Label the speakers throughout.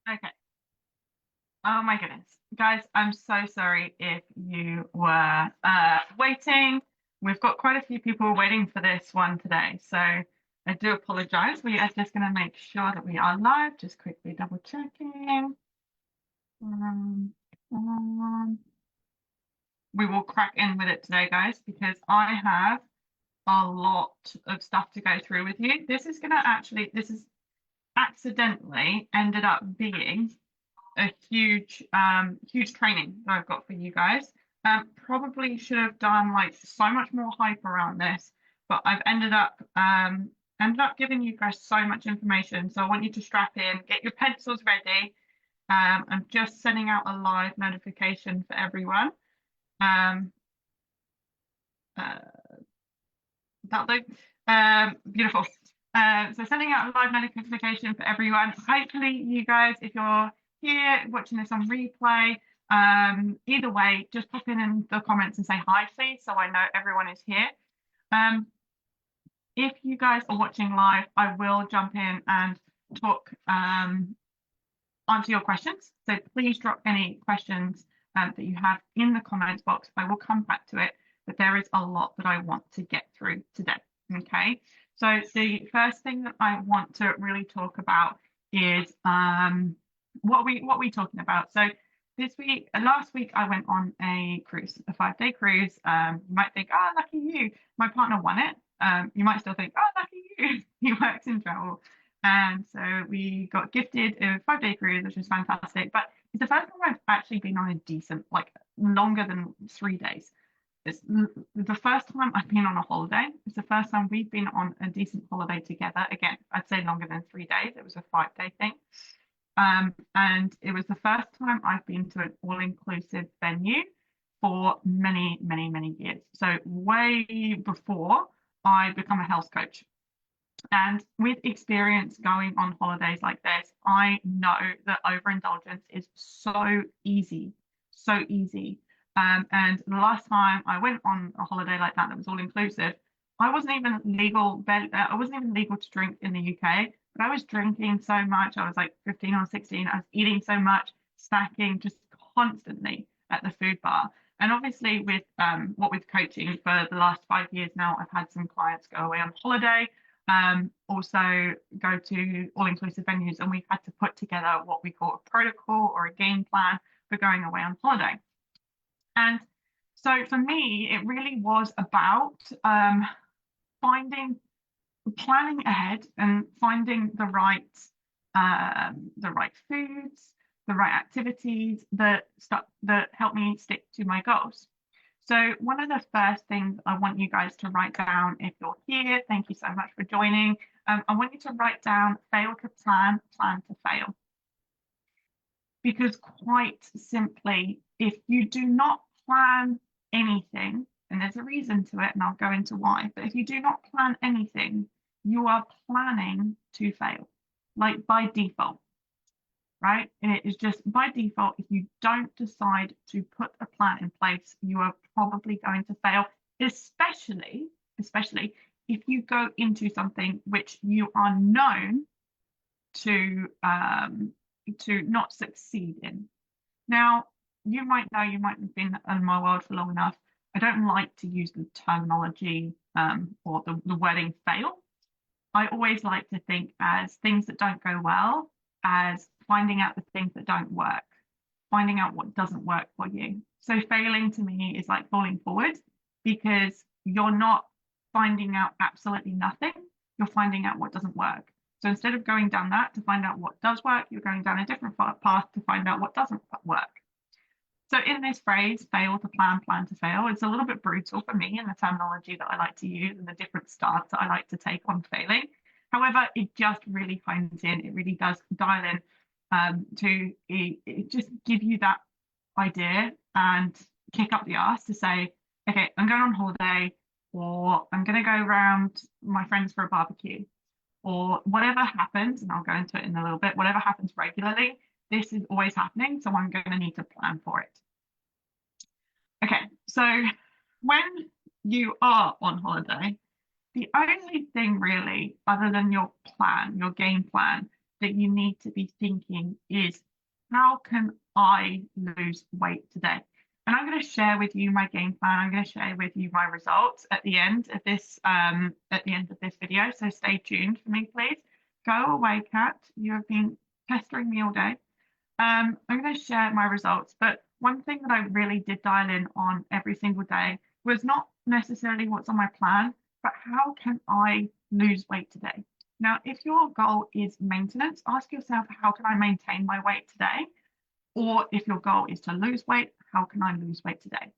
Speaker 1: Okay. Oh my goodness. Guys, I'm so sorry if you were waiting. We've got quite a few people waiting for this one today. So I do apologize. We are just going to make sure that we are live. Just quickly double checking. Um, um, we will crack in with it today, guys, because I have a lot of stuff to go through with you. This is accidentally ended up being a huge training that I've got for you guys. Probably should have done like so much more hype around this, but I've ended up giving you guys so much information. So I want you to strap in, get your pencils ready. I'm just sending out a live notification for everyone. Um, uh, that look beautiful. So sending out a live notification for everyone. Hopefully, you guys, if you're here watching this on replay, either way, just pop in the comments and say hi, please, so I know everyone is here. Um, if you guys are watching live, I will jump in and talk, answer your questions. So please drop any questions that you have in the comments box. I will come back to it, but there is a lot that I want to get through today. Okay, so the first thing that I want to really talk about is what we talking about. So last week, I went on a cruise, a 5-day cruise. You might think, oh, lucky you. My partner won it. You might still think, oh, lucky you. He works in travel. And so we got gifted a 5-day cruise, which was fantastic. But it's the first time I've actually been on a decent, like longer than 3 days. It's the first time I've been on a holiday. It's the first time we've been on a decent holiday together. Again, I'd say longer than 3 days. It was a 5-day thing. And it was the first time I've been to an all-inclusive venue for many, many, many years. So way before I become a health coach. And with experience going on holidays like this, I know that overindulgence is so easy, so easy. And the last time I went on a holiday like that was all inclusive, I wasn't even legal to drink in the UK, but I was drinking so much. I was like 15 or 16. I was eating so much, snacking just constantly at the food bar. And obviously, with coaching for the last 5 years now, I've had some clients go away on holiday, also go to all-inclusive venues, and we've had to put together what we call a protocol or a game plan for going away on holiday. And so for me, it really was about finding, planning ahead and finding the right foods, the right activities that help me stick to my goals. So one of the first things I want you guys to write down, if you're here, thank you so much for joining. I want you to write down fail to plan, plan to fail. Because quite simply, if you do not plan anything, and there's a reason to it, and I'll go into why, but if you do not plan anything, you are planning to fail, like by default, right? And it is just by default, if you don't decide to put a plan in place, you are probably going to fail, especially if you go into something which you are known to not succeed in. Now, you might know, you might have been in my world for long enough. I don't like to use the terminology or the wording fail. I always like to think as things that don't go well, as finding out the things that don't work, finding out what doesn't work for you. So failing to me is like falling forward because you're not finding out absolutely nothing, you're finding out what doesn't work. So instead of going down that to find out what does work, you're going down a different path to find out what doesn't work. So in this phrase, fail to plan, plan to fail, it's a little bit brutal for me in the terminology that I like to use and the different stance that I like to take on failing. However, it just really hones in, it really does dial in it just give you that idea and kick up the arse to say, okay, I'm going on holiday, or I'm going to go around my friends for a barbecue, or whatever happens, and I'll go into it in a little bit, whatever happens regularly, this is always happening, so I'm going to need to plan for it. Okay, so when you are on holiday, the only thing really, other than your plan, your game plan, that you need to be thinking is, how can I lose weight today? And I'm going to share with you my game plan. I'm going to share with you my results at the end of this video. So stay tuned for me, please. Go away, Kat. You have been pestering me all day. I'm going to share my results, but one thing that I really did dial in on every single day was not necessarily what's on my plan, but how can I lose weight today? Now, if your goal is maintenance, ask yourself, how can I maintain my weight today? Or if your goal is to lose weight, how can I lose weight today?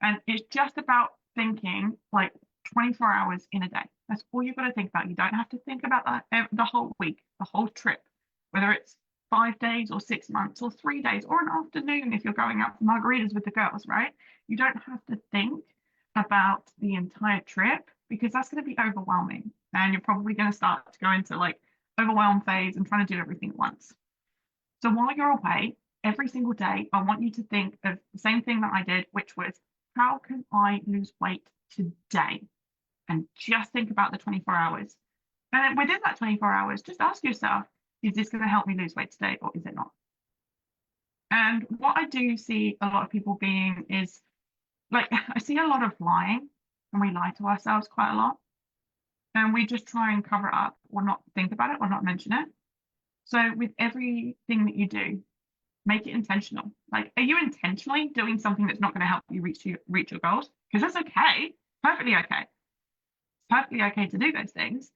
Speaker 1: And it's just about thinking like 24 hours in a day. That's all you've got to think about. You don't have to think about that the whole week, the whole trip, whether it's 5 days or 6 months or 3 days or an afternoon if you're going out for margaritas with the girls, right? You don't have to think about the entire trip because that's going to be overwhelming. And you're probably going to start to go into like overwhelm phase and trying to do everything at once. So while you're away, every single day, I want you to think of the same thing that I did, which was, how can I lose weight today? And just think about the 24 hours. And within that 24 hours, just ask yourself, is this going to help me lose weight today or is it not? And what I do see a lot of people being is, like, I see a lot of lying, and we lie to ourselves quite a lot. And we just try and cover it up or not think about it or not mention it. So with everything that you do, make it intentional. Like, are you intentionally doing something that's not going to help you reach your goals? Because that's okay, perfectly okay. It's perfectly okay to do those things,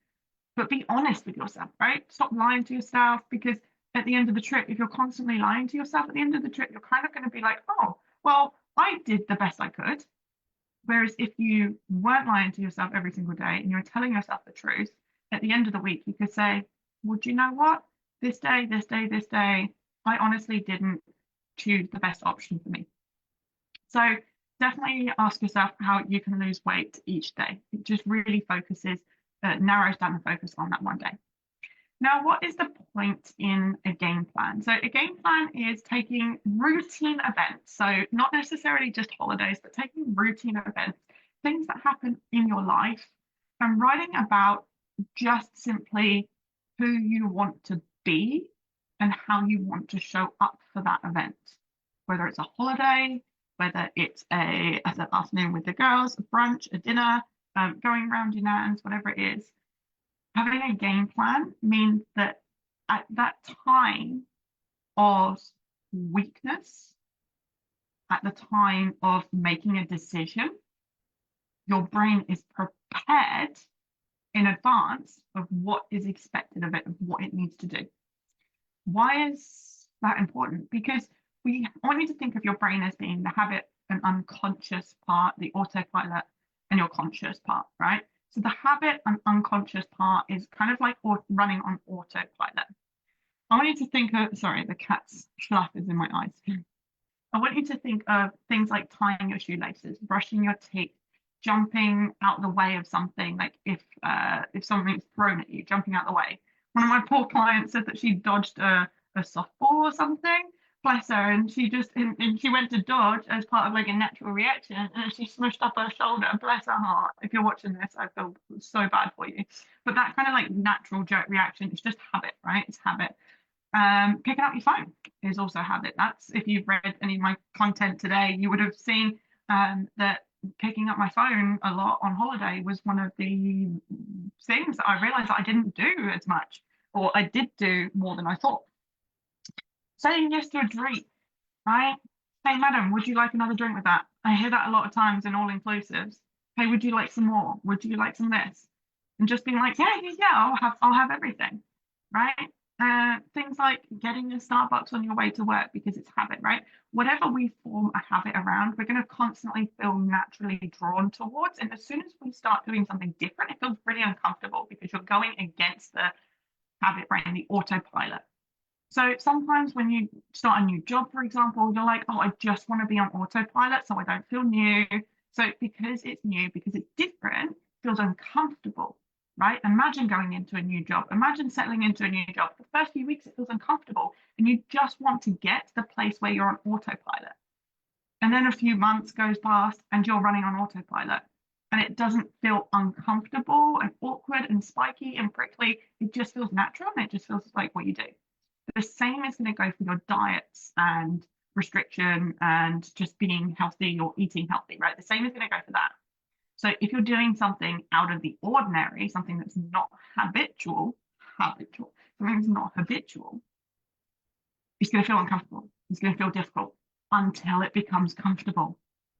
Speaker 1: but be honest with yourself, right? Stop lying to yourself, because at the end of the trip, if you're constantly lying to yourself at the end of the trip, you're kind of going to be like, oh, well, I did the best I could. Whereas if you weren't lying to yourself every single day and you're telling yourself the truth, at the end of the week, you could say, well, do you know what? This day, I honestly didn't choose the best option for me. So definitely ask yourself how you can lose weight each day. It just really narrows down the focus on that one day. Now, what is the point in a game plan? So a game plan is taking routine events, so not necessarily just holidays, but taking routine events, things that happen in your life, and writing about just simply who you want to be and how you want to show up for that event, whether it's a holiday, whether it's an afternoon with the girls, a brunch, a dinner, going around your nans, whatever it is. Having a game plan means that at that time of weakness, at the time of making a decision, your brain is prepared in advance of what is expected of it, of what it needs to do. Why is that important? Because I want you to think of your brain as being the habit and unconscious part, the autopilot, and your conscious part, right? So the habit and unconscious part is kind of like running on autopilot. I want you to think of, sorry, the cat's fluff is in my eyes. I want you to think of things like tying your shoelaces, brushing your teeth, jumping out the way of something, like if something's thrown at you, jumping out the way. One of my poor clients said that she dodged a softball or something, bless her, and she went to dodge as part of like a natural reaction, and she smushed up her shoulder. Bless her heart. If you're watching this, I feel so bad for you. But that kind of like natural jerk reaction, it's just habit, right? It's habit. Picking up your phone is also habit. That's, if you've read any of my content today, you would have seen that picking up my phone a lot on holiday was one of the things that I realized that I didn't do as much, or I did do more than I thought. Saying yes to a drink, right? Hey, madam, would you like another drink with that? I hear that a lot of times in all inclusives. Hey, would you like some more? Would you like some of this? And just being like, yeah, I'll have everything, right? Things like getting a Starbucks on your way to work because it's habit, right? Whatever we form a habit around, we're going to constantly feel naturally drawn towards. And as soon as we start doing something different, it feels really uncomfortable because you're going against the habit brain, the autopilot. So sometimes when you start a new job, for example, you're like, oh, I just want to be on autopilot so I don't feel new. So because it's new, because it's different, it feels uncomfortable, right? Imagine going into a new job. Imagine settling into a new job. The first few weeks, it feels uncomfortable. And you just want to get to the place where you're on autopilot. And then a few months goes past and you're running on autopilot. and it doesn't feel uncomfortable and awkward and spiky and prickly. It just feels natural and it just feels like what you do. The same is going to go for your diets and restriction and just being healthy or eating healthy, right? The same is going to go for that. So if you're doing something out of the ordinary, something that's not habitual, something that's not habitual, it's going to feel uncomfortable. It's going to feel difficult until it becomes comfortable,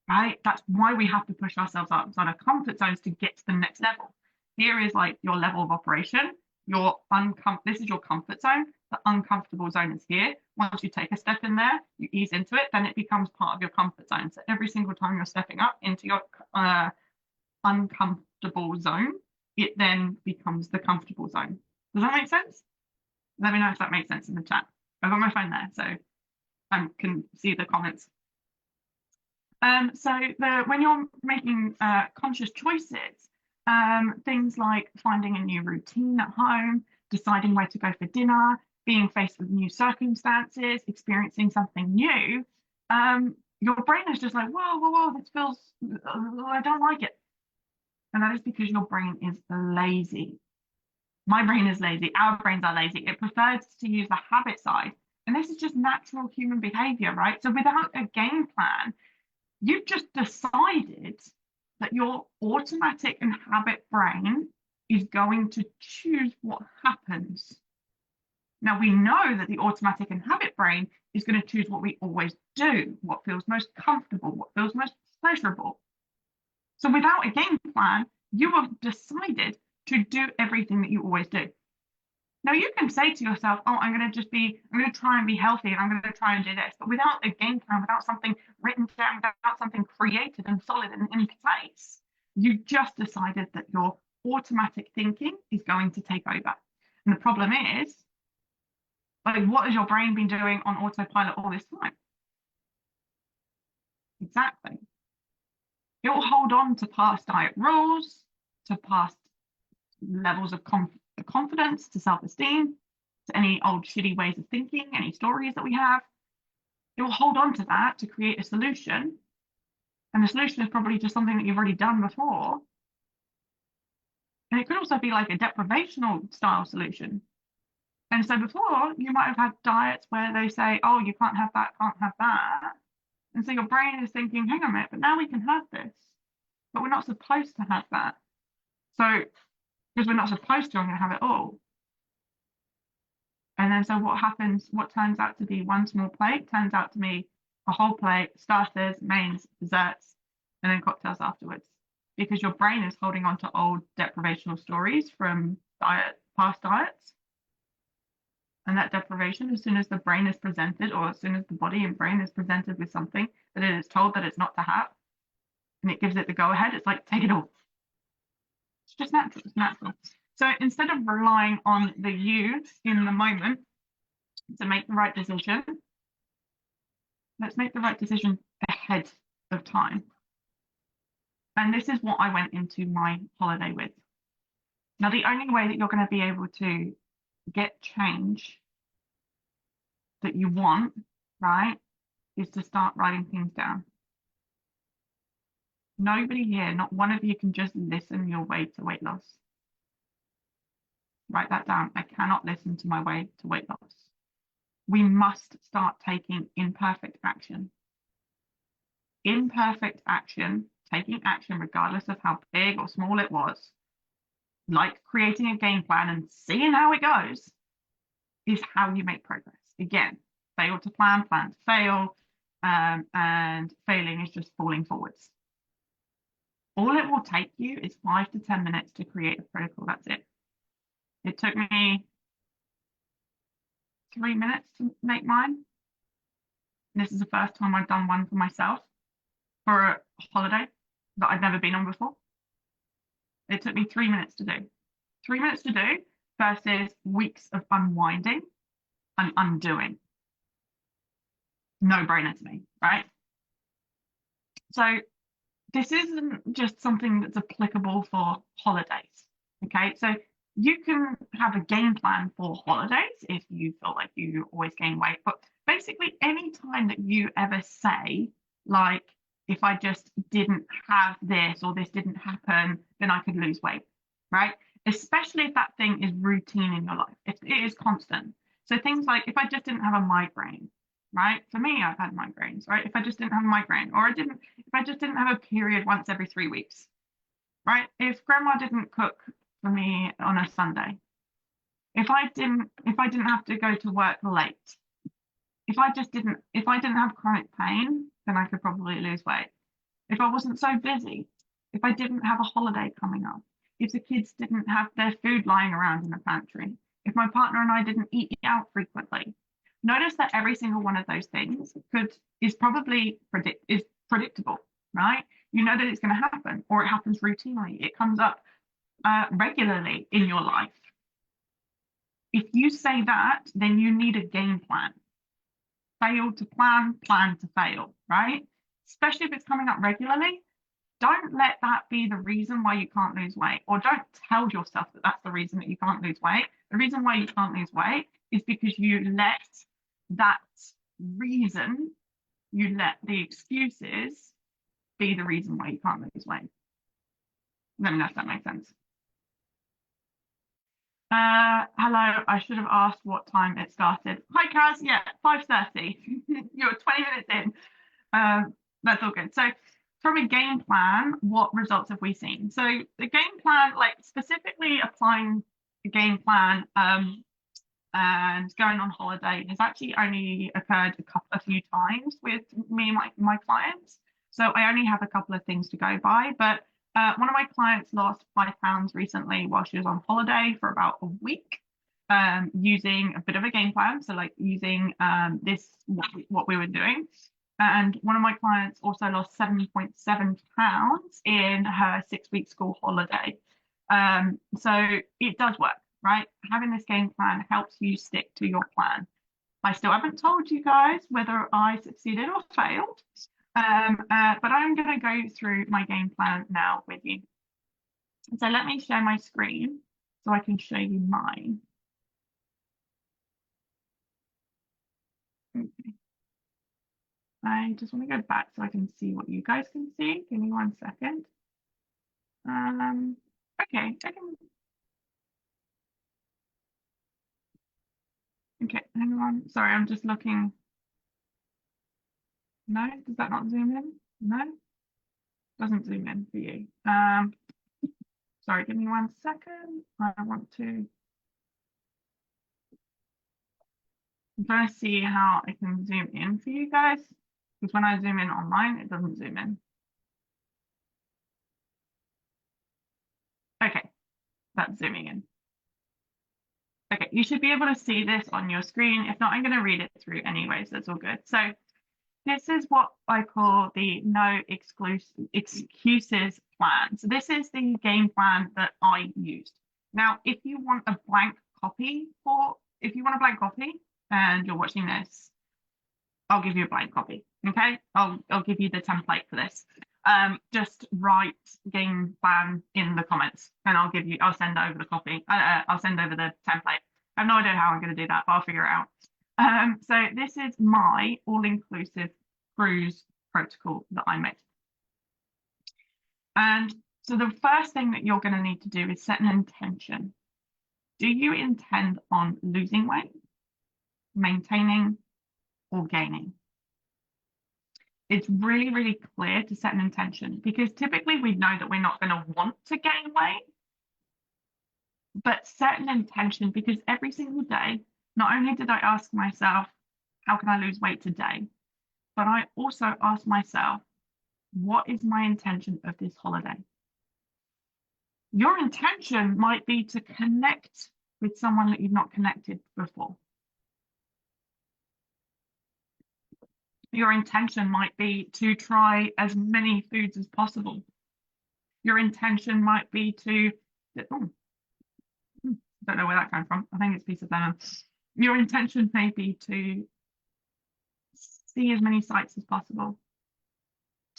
Speaker 1: right? That's why we have to push ourselves outside our comfort zones to get to the next level. Here is like your level of operation. This is your comfort zone. The uncomfortable zone is here. Once you take a step in there, you ease into it, then it becomes part of your comfort zone. So every single time you're stepping up into your uncomfortable zone, it then becomes the comfortable zone. Does that make sense? Let me know if that makes sense in the chat. I've got my phone there, so I can see the comments. When you're making conscious choices, things like finding a new routine at home, deciding where to go for dinner, being faced with new circumstances, experiencing something new, your brain is just like, whoa, this feels, I don't like it. And that is because your brain is lazy. My brain is lazy. Our brains are lazy. It prefers to use the habit side. And this is just natural human behavior, right? So without a game plan, you've just decided that your automatic and habit brain is going to choose what happens. Now, we know that the automatic and habit brain is going to choose what we always do, what feels most comfortable, what feels most pleasurable. So without a game plan, you have decided to do everything that you always do. Now you can say to yourself, oh, I'm going to try and be healthy and I'm going to try and do this. But without a game plan, without something written down, without something created and solid and in place, you just decided that your automatic thinking is going to take over. And the problem is, like, what has your brain been doing on autopilot all this time? Exactly. It will hold on to past diet rules, to past levels of confidence, to self-esteem, to any old shitty ways of thinking, any stories that we have. It will hold on to that to create a solution. And the solution is probably just something that you've already done before. And it could also be like a deprivational style solution. And so before, you might have had diets where they say, oh, you can't have that, can't have that. And so your brain is thinking, hang on a minute, but now we can have this. But we're not supposed to have that. So, because we're not supposed to, I'm going to have it all. And then so what happens, what turns out to be one small plate, turns out to be a whole plate, starters, mains, desserts, and then cocktails afterwards. Because your brain is holding on to old deprivational stories from past diets. And that deprivation, as soon as the brain is presented, or as soon as the body and brain is presented with something that it is told that it's not to have, and it gives it the go-ahead, it's like, take it all. It's just natural, it's natural. So instead of relying on the you in the moment to make the right decision, let's make the right decision ahead of time. And this is what I went into my holiday with. Now, the only way that you're going to be able to get change that you want, right, is to start writing things down. Nobody here, not one of you can just listen your way to weight loss. Write that down. I cannot listen to my way to weight loss. We must start taking imperfect action. Imperfect action, taking action regardless of how big or small it was, like creating a game plan and seeing how it goes, is how you make progress. Again, fail to plan, plan to fail, and failing is just falling forwards. All it will take you is 5 to 10 minutes to create a protocol. That's it. It took me 3 minutes to make mine. And this is the first time I've done one for myself for a holiday that I've never been on before. It took me 3 minutes to do. 3 minutes to do versus weeks of unwinding and undoing. No brainer to me, right? So this isn't just something that's applicable for holidays, okay? So you can have a game plan for holidays if you feel like you always gain weight, but basically any time that you ever say, like, if I just didn't have this or this didn't happen, then I could lose weight, right? Especially if that thing is routine in your life, if it is constant. So things like if I just didn't have a migraine, right? For me, I've had migraines, right? If I just didn't have a migraine, or if I just didn't have a period once every 3 weeks, right? If grandma didn't cook for me on a Sunday, if I didn't have to go to work late, if I didn't have chronic pain, then I could probably lose weight. If I wasn't so busy, if I didn't have a holiday coming up, if the kids didn't have their food lying around in the pantry, if my partner and I didn't eat out frequently. Notice that every single one of those things is probably predictable, right? You know that it's going to happen, or it happens routinely. It comes up regularly in your life. If you say that, then you need a game plan. Fail to plan, plan to fail, right? Especially if it's coming up regularly. Don't let that be the reason why you can't lose weight, or don't tell yourself that that's the reason that you can't lose weight. The reason why you can't lose weight is because you let that reason, you let the excuses be the reason why you can't lose weight. Let me know if that makes sense. Hello, I should have asked what time it started. Hi, Kaz. Yeah, 5:30. You're 20 minutes in. That's all good. So from a game plan, what results have we seen? So the game plan, like specifically applying the game plan and going on holiday has actually only occurred a few times with me and my clients. So I only have a couple of things to go by, but one of my clients lost 5 pounds recently while she was on holiday for about a week, using a bit of a game plan. So like using what we were doing. And one of my clients also lost 7.7 pounds in her 6-week school holiday. So it does work, right? Having this game plan helps you stick to your plan. I still haven't told you guys whether I succeeded or failed, but I'm going to go through my game plan now with you. So let me share my screen so I can show you mine. Okay. I just want to go back so I can see what you guys can see. Give me 1 second. Okay, okay, hang on. Sorry, I'm just looking. No, does that not zoom in? No, doesn't zoom in for you. Sorry, give me 1 second. I want to. I'm trying to see how I can zoom in for you guys, because when I zoom in online, it doesn't zoom in. Okay, that's zooming in. Okay, you should be able to see this on your screen. If not, I'm going to read it through anyways. That's all good. So this is what I call the no excuses plan. So this is the game plan that I used. Now, if you want a blank copy and you're watching this, I'll give you a blank copy. Okay, I'll give you the template for this. Just write game plan in the comments and I'll send over the copy. I'll send over the template. I have no idea how I'm going to do that, but I'll figure it out. So this is my all-inclusive cruise protocol that I made. And so the first thing that you're going to need to do is set an intention. Do you intend on losing weight, maintaining, or gaining? It's really, really clear to set an intention, because typically we know that we're not going to want to gain weight, but set an intention, because every single day, not only did I ask myself, how can I lose weight today? But I also asked myself, what is my intention of this holiday? Your intention might be to connect with someone that you've not connected before. Your intention might be to try as many foods as possible. Your intention might be to, don't know where that came from. I think it's piece of lemon. Your intention may be to see as many sights as possible,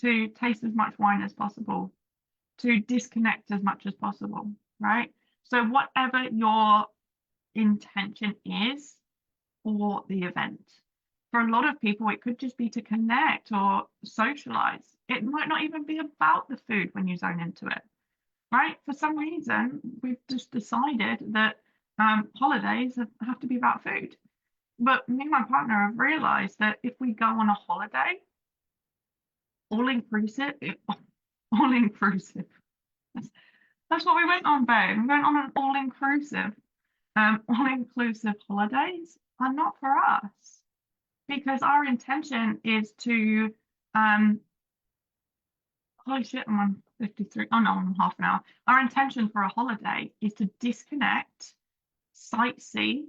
Speaker 1: to taste as much wine as possible, to disconnect as much as possible, right? So whatever your intention is for the event. For a lot of people, it could just be to connect or socialize. It might not even be about the food when you zone into it, right? For some reason, we've just decided that holidays have to be about food. But me and my partner have realized that if we go on a holiday, all inclusive, all inclusive. That's what we went on, babe. We went on an all inclusive. All inclusive holidays are not for us because our intention is to holy shit, I'm on 53. Oh no, I'm on half an hour. Our intention for a holiday is to disconnect, sightsee,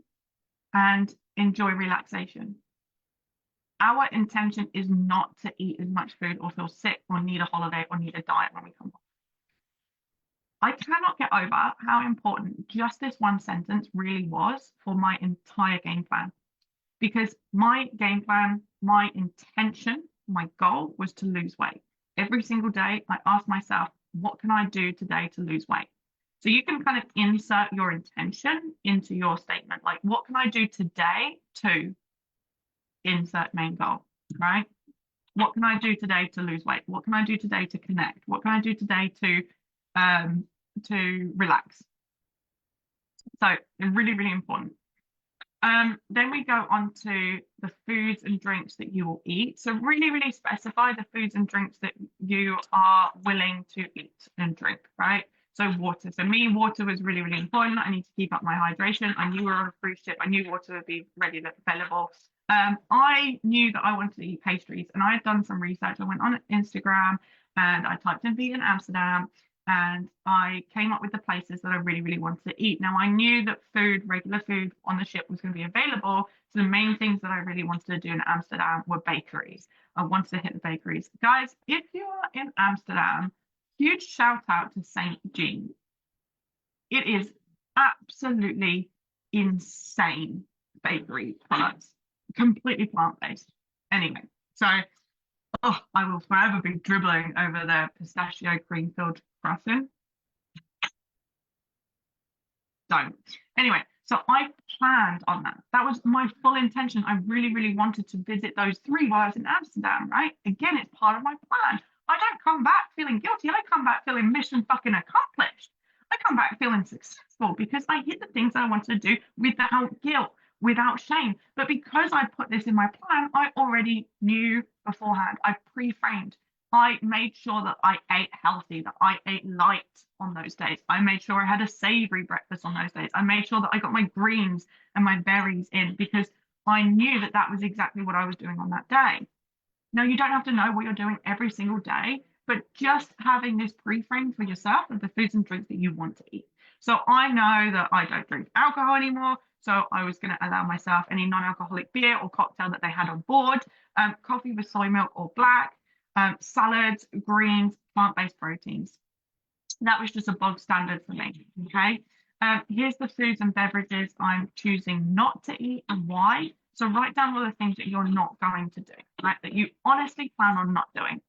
Speaker 1: and enjoy relaxation. Our intention is not to eat as much food or feel sick or need a holiday or need a diet when we come home. I cannot get over how important just this one sentence really was for my entire game plan. Because my game plan, my intention, my goal was to lose weight. Every single day, I asked myself, what can I do today to lose weight? So you can kind of insert your intention into your statement. Like, what can I do today to insert main goal, right? What can I do today to lose weight? What can I do today to connect? What can I do today to relax? So it's really, really important. Then we go on to the foods and drinks that you will eat. So really, really specify the foods and drinks that you are willing to eat and drink, right? So water. For me, water was really, really important. I need to keep up my hydration. I knew we were on a cruise ship. I knew water would be ready available. I knew that I wanted to eat pastries, and I had done some research. I went on Instagram and I typed in vegan Amsterdam, and I came up with the places that I really, really wanted to eat. Now, I knew that food, regular food on the ship was going to be available. So the main things that I really wanted to do in Amsterdam were bakeries. I wanted to hit the bakeries. Guys, if you are in Amsterdam, huge shout out to St. Jean. It is absolutely insane bakery products, completely plant-based. Anyway, so I will forever be dribbling over the pistachio cream filled croissant. Don't. Anyway, so I planned on that. That was my full intention. I really, really wanted to visit those three while I was in Amsterdam, right? Again, it's part of my plan. I don't come back feeling guilty. I come back feeling mission fucking accomplished. I come back feeling successful because I hit the things that I wanted to do without guilt, without shame. But because I put this in my plan, I already knew beforehand. I pre-framed. I made sure that I ate healthy, that I ate light on those days. I made sure I had a savory breakfast on those days. I made sure that I got my greens and my berries in because I knew that that was exactly what I was doing on that day. Now, you don't have to know what you're doing every single day, but just having this pre-frame for yourself of the foods and drinks that you want to eat. So I know that I don't drink alcohol anymore. So I was going to allow myself any non-alcoholic beer or cocktail that they had on board, coffee with soy milk or black, salads, greens, plant-based proteins. That was just a bog standard for me. Okay. Here's the foods and beverages I'm choosing not to eat and why. So write down all the things that you're not going to do, right? That you honestly plan on not doing.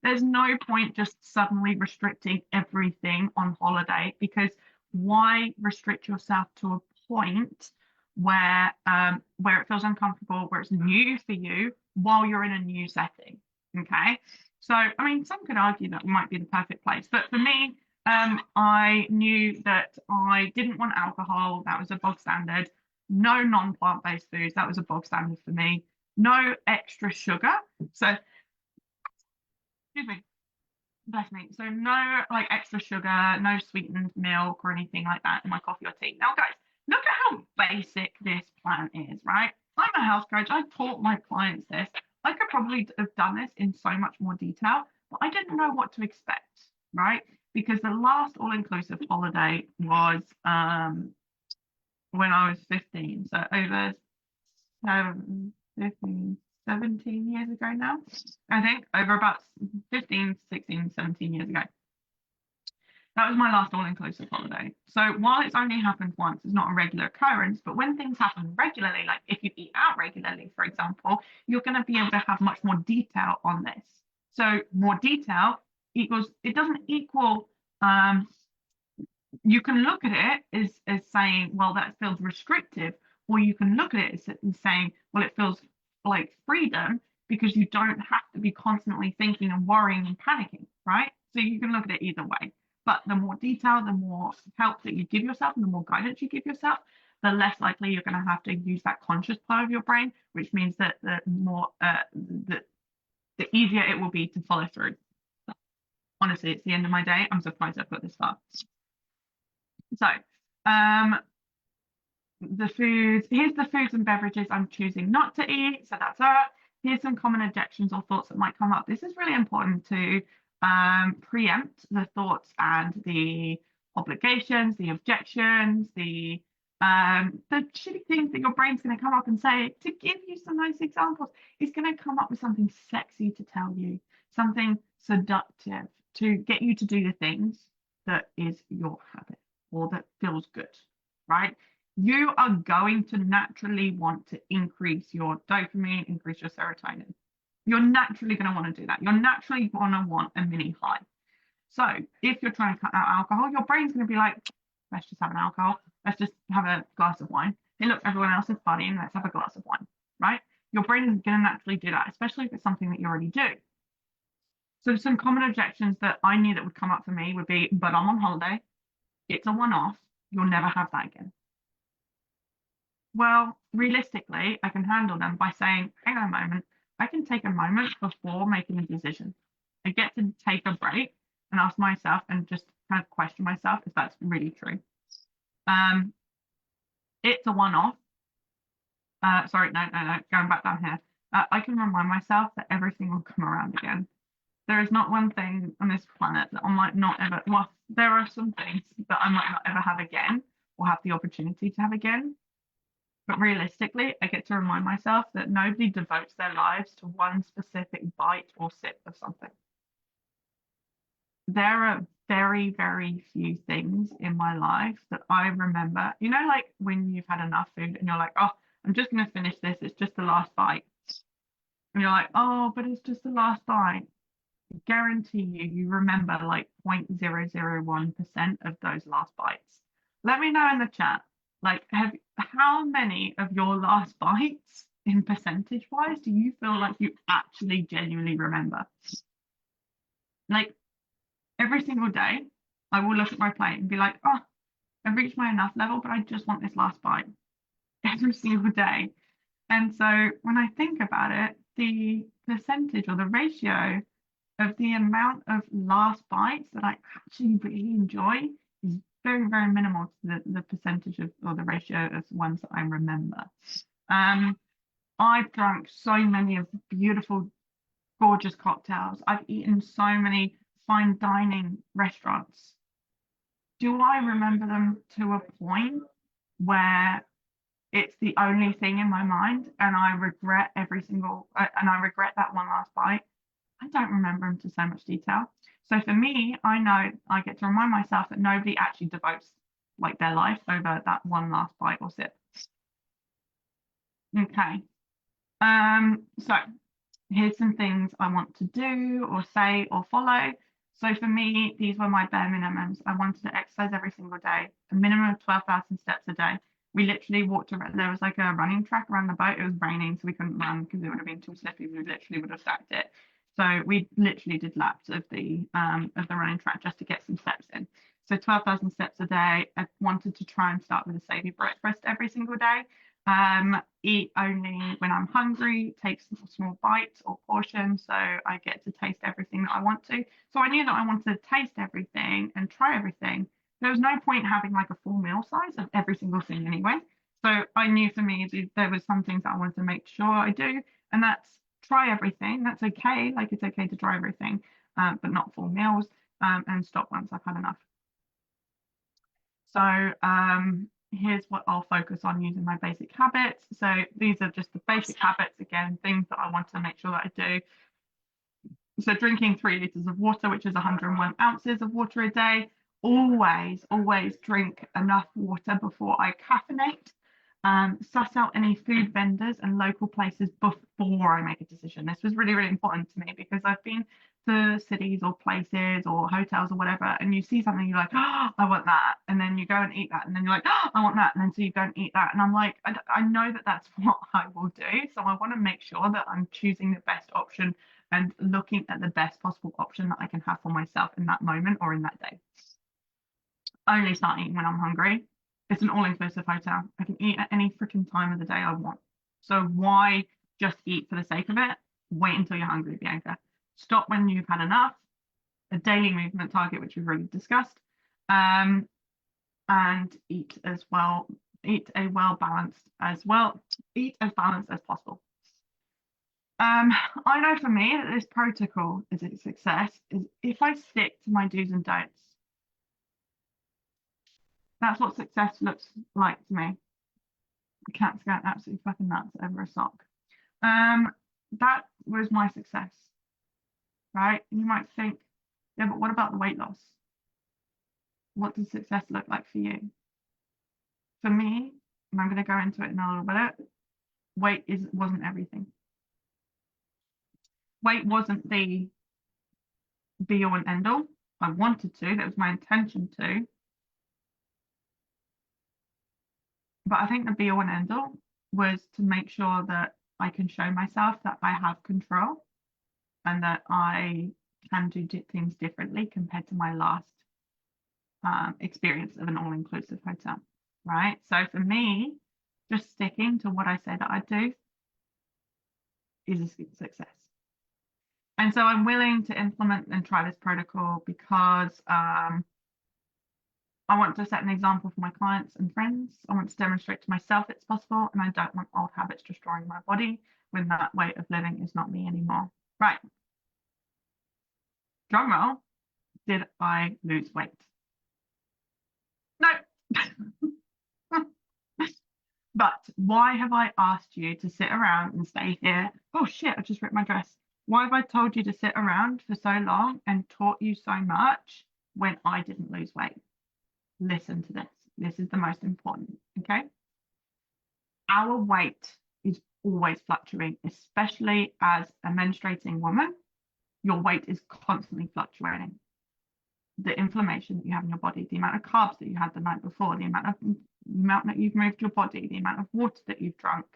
Speaker 1: There's no point just suddenly restricting everything on holiday because why restrict yourself to a point where it feels uncomfortable, where it's new for you while you're in a new setting? Okay. So, I mean, some could argue that might be the perfect place, but for me, I knew that I didn't want alcohol. That was a bog standard. No non-plant-based foods. That was a bog standard for me. No extra sugar. So, excuse me, bless me. So no like extra sugar, no sweetened milk or anything like that in my coffee or tea. Now, guys, look at how basic this plan is, right? I'm a health coach. I taught my clients this. I could probably have done this in so much more detail, but I didn't know what to expect, right? Because the last all-inclusive holiday was when I was 15, so over 15, 17 years ago now, I think, over about 15, 16, 17 years ago. That was my last all-inclusive holiday. So while it's only happened once, it's not a regular occurrence, but when things happen regularly, like if you eat out regularly, for example, you're going to be able to have much more detail on this. So more detail equals, it doesn't equal, you can look at it as saying, well, that feels restrictive, or you can look at it as saying, well, it feels like freedom. because you don't have to be constantly thinking and worrying and panicking, right? So you can look at it either way. But the more detail, the more help that you give yourself and the more guidance you give yourself, the less likely you're going to have to use that conscious part of your brain, which means that the easier it will be to follow through. Honestly, it's the end of my day. I'm surprised I've got this far. So, here's the foods and beverages I'm choosing not to eat. So that's that. Here's some common objections or thoughts that might come up. This is really important to preempt the thoughts and the obligations, the objections, the shitty things that your brain's going to come up and say. To give you some nice examples, it's going to come up with something sexy to tell you, something seductive to get you to do the things that is your habit or that feels good, right? You are going to naturally want to increase your dopamine, increase your serotonin. You're naturally going to want to do that. You're naturally going to want a mini high. So if you're trying to cut out alcohol, your brain's going to be like, let's just have an alcohol. Let's just have a glass of wine. Hey, look, everyone else is partying. Let's have a glass of wine, right? Your brain is going to naturally do that, especially if it's something that you already do. So some common objections that I knew that would come up for me would be, but I'm on holiday. It's a one-off. You'll never have that again. Well, realistically, I can handle them by saying, hang on a moment, I can take a moment before making a decision. I get to take a break and ask myself and just kind of question myself if that's really true. It's a one-off. Sorry, no, going back down here. I can remind myself that everything will come around again. There is not one thing on this planet that I might not ever, well, there are some things that I might not ever have again or have the opportunity to have again. But realistically, I get to remind myself that nobody devotes their lives to one specific bite or sip of something. There are very, very few things in my life that I remember. You know, like when you've had enough food and you're like, oh, I'm just going to finish this. It's just the last bite. And you're like, oh, but it's just the last bite. I guarantee you remember like 0.001% of those last bites. Let me know in the chat. Like, how many of your last bites in percentage wise do you feel like you actually genuinely remember? Like, every single day, I will look at my plate and be like, oh, I've reached my enough level, but I just want this last bite every single day. And so when I think about it, the percentage or the ratio of the amount of last bites that I actually really enjoy is very, very minimal to the percentage of or the ratio of ones that I remember. I've drunk so many of beautiful, gorgeous cocktails. I've eaten so many fine dining restaurants. Do I remember them to a point where it's the only thing in my mind and I regret that one last bite? I don't remember them to so much detail. So for me, I know I get to remind myself that nobody actually devotes like their life over that one last bite or sip. Okay. So here's some things I want to do or say or follow. So for me, these were my bare minimums. I wanted to exercise every single day, a minimum of 12,000 steps a day. We literally walked around. There was like a running track around the boat. It was raining, so we couldn't run because it would have been too slippy. We literally would have sacked it. So we literally did laps of the running track just to get some steps in. So 12,000 steps a day. I wanted to try and start with a savoury breakfast every single day. Eat only when I'm hungry, take small bites or portions so I get to taste everything that I want to. So I knew that I wanted to taste everything and try everything. There was no point having like a full meal size of every single thing anyway. So I knew for me there was some things that I wanted to make sure I do, and that's try everything. That's okay. Like it's okay to try everything, but not full meals, and stop once I've had enough. So here's what I'll focus on using my basic habits. So these are just the basic habits, again, things that I want to make sure that I do. So drinking 3 liters of water, which is 101 ounces of water a day. Always drink enough water before I caffeinate. Suss out any food vendors and local places before I make a decision. This was really, really important to me because I've been to cities or places or hotels or whatever, and you see something, you're like, oh, I want that, and then you go and eat that, and then you're like, oh, I want that, and then so you go and eat that, and I'm like, I know that that's what I will do, so I want to make sure that I'm choosing the best option and looking at the best possible option that I can have for myself in that moment or in that day. Only start eating when I'm hungry. It's an all-inclusive hotel. I can eat at any freaking time of the day I want. So why just eat for the sake of it? Wait until you're hungry, Bianca. Stop when you've had enough. A daily movement target, which we've already discussed, and eat as well. Eat a well balanced as well. Eat as balanced as possible. I know for me that this protocol is a success is if I stick to my do's and don'ts. That's what success looks like to me. The cat's going absolutely fucking nuts over a sock. That was my success, right? And you might think, yeah, but what about the weight loss? What does success look like for you? For me, and I'm going to go into it in a little bit, weight wasn't everything. Weight wasn't the be all and end all. I wanted to, that was my intention to. But I think the be all and end all was to make sure that I can show myself that I have control and that I can do things differently compared to my last experience of an all-inclusive hotel, right? So for me, just sticking to what I say that I do is a success. And so I'm willing to implement and try this protocol because I want to set an example for my clients and friends. I want to demonstrate to myself it's possible, and I don't want old habits destroying my body when that way of living is not me anymore. Right. Drum roll. Did I lose weight? No. But why have I asked you to sit around and stay here? Oh shit, I just ripped my dress. Why have I told you to sit around for so long and taught you so much when I didn't lose weight? Listen to this. This is the most important, okay? Our weight is always fluctuating, especially as a menstruating woman. Your weight is constantly fluctuating. The inflammation that you have in your body, the amount of carbs that you had the night before, the amount that you've moved your body, the amount of water that you've drunk,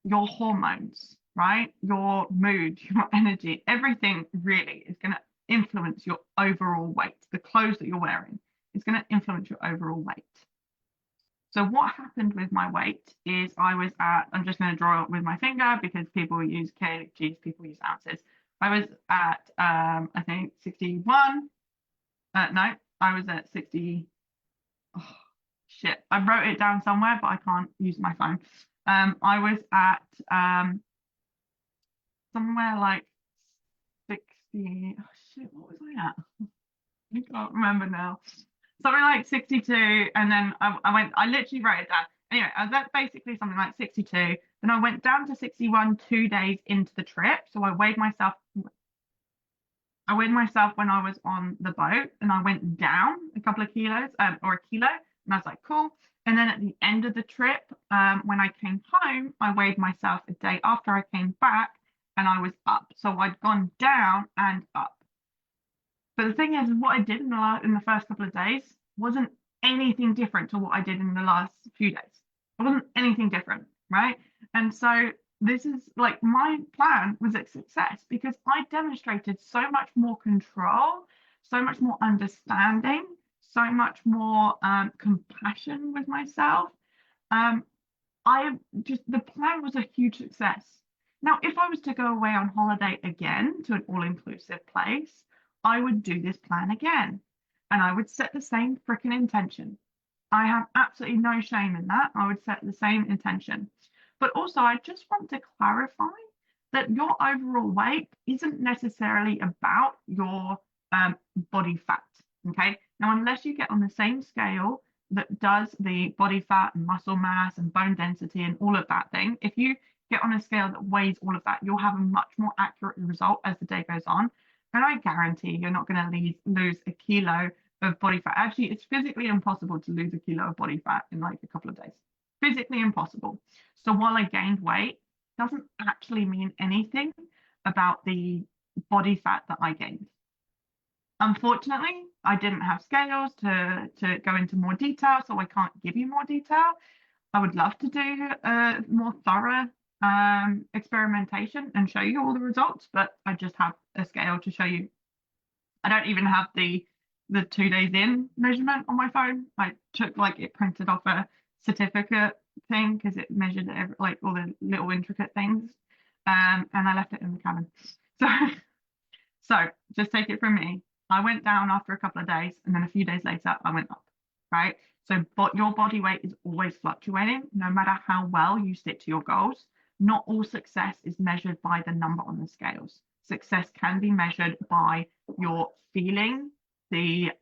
Speaker 1: your hormones, right? Your mood, your energy, everything really is going to influence your overall weight. The clothes that you're wearing is going to influence your overall weight. So what happened with my weight is I was at, I'm just going to draw it with my finger because people use kgs, people use ounces. I was at, I think 61. No, I was at 60. Oh, shit. I wrote it down somewhere, but I can't use my phone. I was at somewhere like 60. Oh, shit, what was I at? I can't remember now. Something like 62, and then I literally wrote it down. Anyway, I was at basically something like 62. Then I went down to 61 2 days into the trip. So I weighed myself when I was on the boat, and I went down a couple of kilos, or a kilo, and I was like, cool. And then at the end of the trip, when I came home, I weighed myself a day after I came back, and I was up. So I'd gone down and up. But the thing is, what I did in the first couple of days wasn't anything different to what I did in the last few days. It wasn't anything different, right? And so this is like my plan was a success because I demonstrated so much more control, so much more understanding, so much more compassion with myself. The plan was a huge success. Now, if I was to go away on holiday again to an all-inclusive place, I would do this plan again and I would set the same freaking intention. I have absolutely no shame in that. I would set the same intention. But also, I just want to clarify that your overall weight isn't necessarily about your body fat. Okay. Now, unless you get on the same scale that does the body fat and muscle mass and bone density and all of that thing, if you get on a scale that weighs all of that, you'll have a much more accurate result as the day goes on. And I guarantee you're not going to lose a kilo of body fat. Actually, it's physically impossible to lose a kilo of body fat in like a couple of days. Physically impossible. So while I gained weight, doesn't actually mean anything about the body fat that I gained. Unfortunately, I didn't have scales to go into more detail, so I can't give you more detail. I would love to do a more thorough experimentation and show you all the results, but I just have a scale to show you. I don't even have the 2 days in measurement on my phone. I took like it printed off a certificate thing because it measured like all the little intricate things, and I left it in the cabin. So so just take it from me. I went down after a couple of days, and then a few days later, I went up, right? So, but your body weight is always fluctuating, no matter how well you stick to your goals. Not all success is measured by the number on the scales. Success can be measured by your feeling,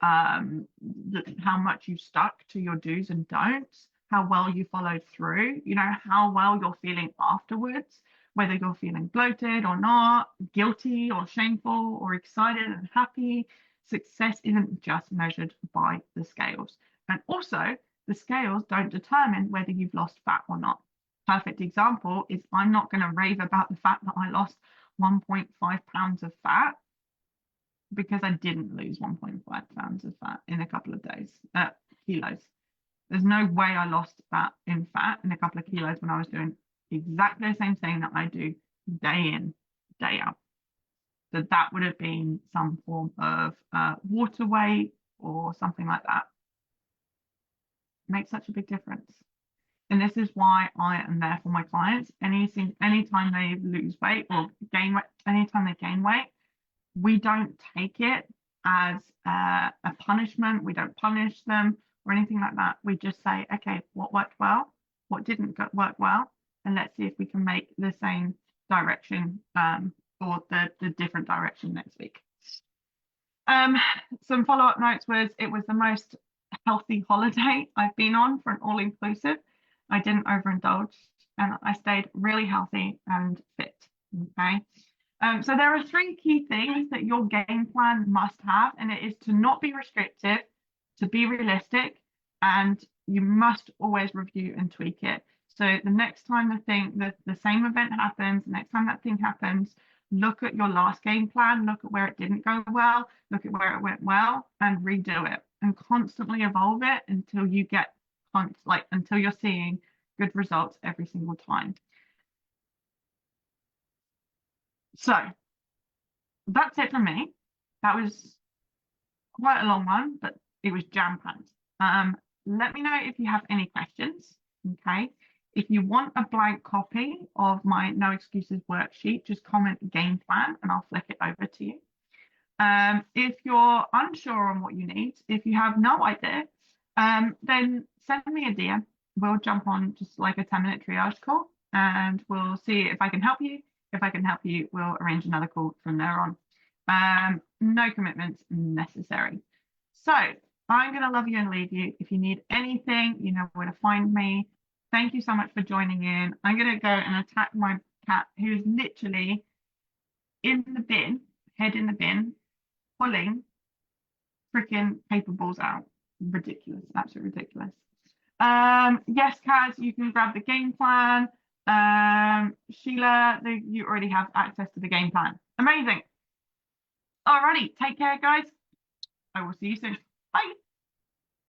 Speaker 1: how much you stuck to your do's and don'ts, how well you followed through, how well you're feeling afterwards, whether you're feeling bloated or not, guilty or shameful or excited and happy. Success isn't just measured by the scales. And also, the scales don't determine whether you've lost fat or not. Perfect example is I'm not going to rave about the fact that I lost 1.5 pounds of fat because I didn't lose 1.5 pounds of fat in a couple of days, kilos. There's no way I lost that in fat in a couple of kilos when I was doing exactly the same thing that I do day in, day out. So that would have been some form of water weight or something like that. It makes such a big difference. And this is why I am there for my clients. Anytime they lose weight or gain weight, anytime they gain weight, we don't take it as a punishment. We don't punish them or anything like that. We just say, okay, what worked well, what didn't work well, and let's see if we can make the same direction or the different direction next week. Some follow-up notes was it was the most healthy holiday I've been on for an all-inclusive. I didn't overindulge and I stayed really healthy and fit. Okay. So there are 3 key things that your game plan must have, and it is to not be restrictive, to be realistic, and you must always review and tweak it. So the next time the same event happens, the next time that thing happens, look at your last game plan, look at where it didn't go well, look at where it went well, and redo it, and constantly evolve it until you get until you're seeing good results every single time. So that's it for me. That was quite a long one, but it was jam-packed. Let me know if you have any questions, okay? If you want a blank copy of my No Excuses worksheet, just comment game plan and I'll flick it over to you. If you're unsure on what you need, if you have no idea, then send me a DM. We'll jump on just like a 10-minute triage call and we'll see if I can help you. If I can help you, we'll arrange another call from there on. No commitments necessary. So I'm going to love you and leave you. If you need anything, you know where to find me. Thank you so much for joining in. I'm going to go and attack my cat who is literally in the bin, head in the bin, pulling freaking paper balls out. Ridiculous, absolutely ridiculous. Yes, Kaz, you can grab the game plan. Sheila, you already have access to the game plan. Amazing. Alrighty, take care, guys. I will see you soon. Bye.